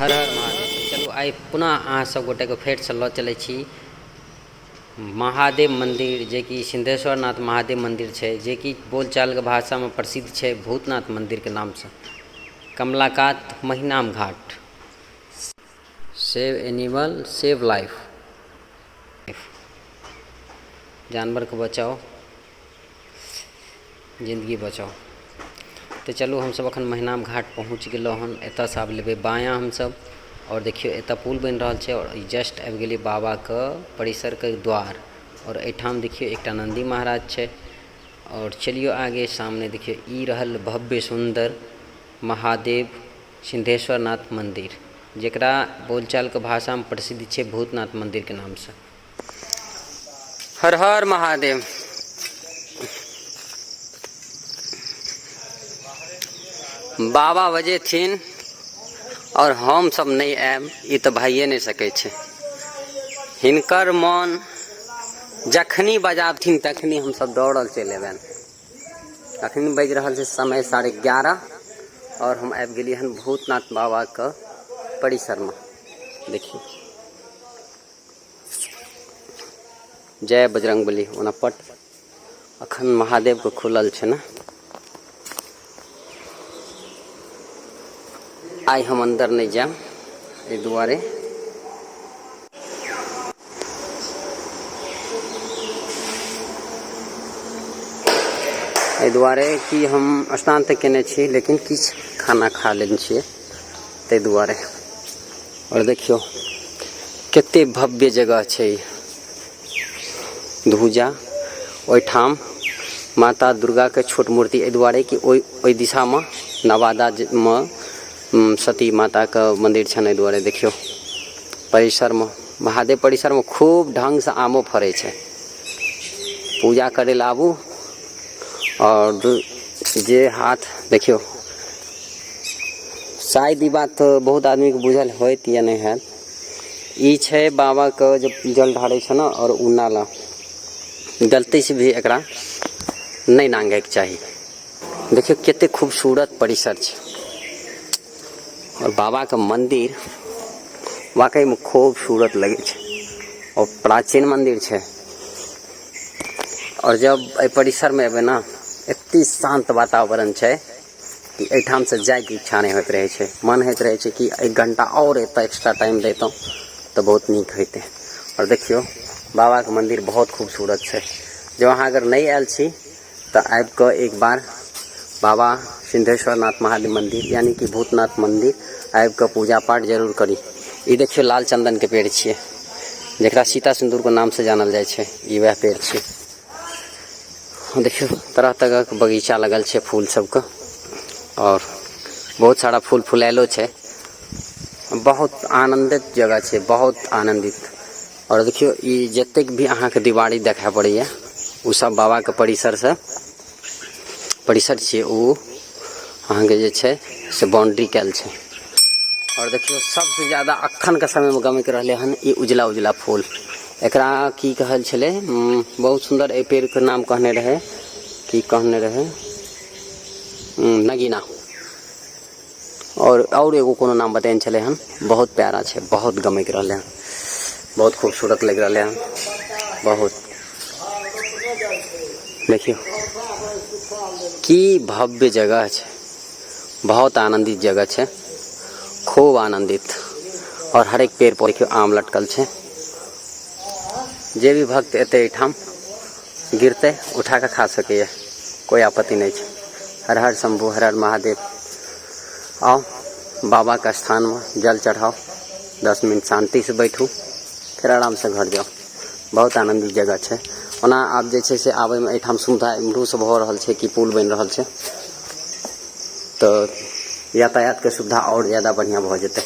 हर हर महादेव। चलू आइ पुनः अहाँ सब गोटेके फेरसँ लऽ चलै छी महादेव मन्दिर, जे कि सिंहेश्वरनाथ महादेव मन्दिर छै, जे कि बोलचालके भाषामे प्रसिद्ध छै भूतनाथ मन्दिरके नामसँ। कमलाकात महिनाम घाट। सेव एनिमल सेव लाइफ, जानवरके बचाओ जिंदगी बचाओ। तो चलू हमसब अखन महिनाम घाट पहुँच गेलहुँ हन। एतऽसँ आब लेबै बायाँ हमसब, और देखियौ एतऽ पुल बनि रहल छै और जस्ट आबि गेलियै बाबाके परिसरके द्वार। और एहिठाम देखियौ एकटा नन्दी महाराज छै। और चलियौ आगे, सामने देखियौ ई रहल भव्य सुंदर महादेव सिंहेश्वरनाथ मन्दिर, जकरा बोलचालके भाषामे प्रसिद्ध छै भूतनाथ मन्दिरके नामसँ। हर हर महादेव। बाबा बजेथिन और हम सब नहीं आयब, ई तऽ भइए नहीं सकै छै। हिनकर मन जखनी बजाबथिन तखनी हम सब दौड़ल चलि अयबनि। अखन बजि रहल छै समय 11:30 और हम आबि गेलियै हन भूतनाथ बाबाके परिसरमे। देखिए जय बजरंगबली। ओना पट अखन महादेवके खुलल छै ने। आइ हम अंदर नहीं जाएब, एहि दुआरे कि हम स्नान तऽ केने छी, लेकिन किछु खाना खा लेने छियै ताहि दुआरे। और देखियौ कते भव्य जगह छै। धूजा ओहिठाम माता दुर्गाके छोट मूर्ति, एहि दुआरे कि ओहि दिशामे नवादामे सती माताके मन्दिर छनि। एहि दुआरे देखियौ परिसरमे, महादेव परिसरमे खूब ढङ्गसँ आमो फड़ै छै। पूजा करै लए आबू। और जे हाथ देखियौ, शायद ई बात बहुत आदमीके बुझल होइत या नहीं हैत, ई छै बाबाके जब जल ढारै छै ने, और उ नाला गलतीसँ भी एकरा नहीं नांगैके चाही। देखियौ कते खूबसूरत परिसर छै। और बाबाके मन्दिर वाकईमे खूबसूरत लगै छै और प्राचीन मन्दिर छै। और जब एहि परिसरमे एबै ना, एते शांत वातावरण छै कि एहिठामसँ जाइके इच्छा नहीं होइत रहै छै। मन होइत रहै छै कि 1 घंटा और एतऽ एक्स्ट्रा टाइम दैतहुँ तऽ बहुत नीक होइतै। और देखियौ बाबाके मन्दिर बहुत खूबसूरत छै। जब अहाँ अगर नहीं आयल छी तऽ आबि कऽ एक बार बाबा सिंहेश्वरनाथ महादेव मन्दिर यानी कि भूतनाथ मन्दिर आबि कऽ पूजा पाठ जरूर करी। ई देखियौ लाल चंदनके पेड़ छियै, जकरा सीता सिंदूरके नामसँ जानल जाइ छै। ई वएह पेड़ छियै। देखियौ तरह तरहके बगीचा लगल छै फूल सबके, और बहुत सारा फूल फुलायलो छै। बहुत आनंदित जगह छै, बहुत आनंदित। और देखियौ ई जतेक भी अहाँके दीवारी देखाय पड़ैया, उ सब बाबाके परिसर छियै। उ अहाँके जे छै से बाउंड्री कैल छै। और देखियौ सबसे ज़्यादा अखनके समयमे गमक रहलै हन ई उजला उजला फूल। एकरा की कहल छलै, बहुत सुंदर। एहि पेड़के नाम कहने रहे, की कहने रहे, नगीना। और एगो कोनो नाम बतेने छलै हन। बहुत प्यारा छै, बहुत गमक रहलै हन, बहुत खूबसूरत लग रहलै हन, बहुत। देखियो की भव्य जगह छै, बहुत आनंदित जगह छै, खूब आनंदित। और हर एक पेड़ पर देखियो आम लटकल छै। जे भी भक्त एतै एहिठाम गिरते उठा के खा सकैए, कोई आपत्ति नहीं छै। हर हर शंभु, हर हर महादेव। आओ बाबा के स्थान में जल चढ़ाओ, 10 मिनट शांति से बैठू, फिर आराम से घर जाओ। बहुत आनंदित जगह छै। ओना आब जे छै से आबैमे एहिठाम सुविधा इम्हरोसँ भऽ रहल छै कि पुल बनि रहल छै, तऽ यातायातके सुविधा और ज़्यादा बढ़िया भऽ जेतै।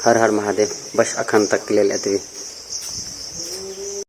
हर हर महादेव। बस अखन तक के लेल एतबे।